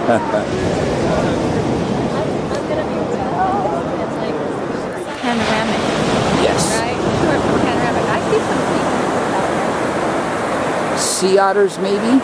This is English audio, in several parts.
Panoramic, Yes. right? Panoramic. I see some sea otters out Sea otters, maybe?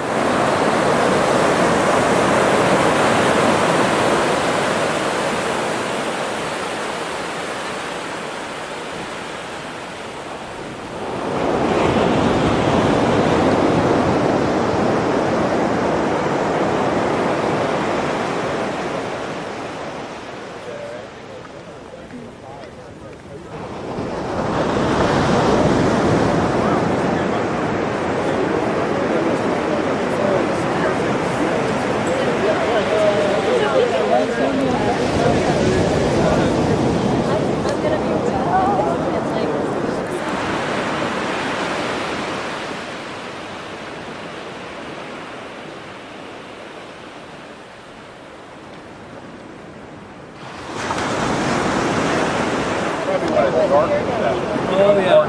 Oh, yeah.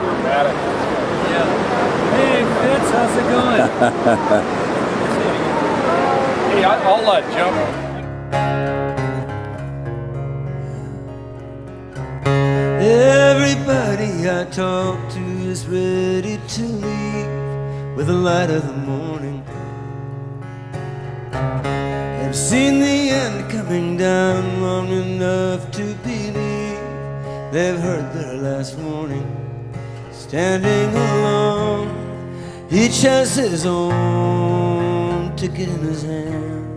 Yeah. Hey, Fitz, how's it going? Hey, I'll jump. Everybody I talk to is ready to leave with the light of the morning. They've seen the end coming down long enough to believe. They've heard their last warning, standing alone. Each has his own ticket in his hand.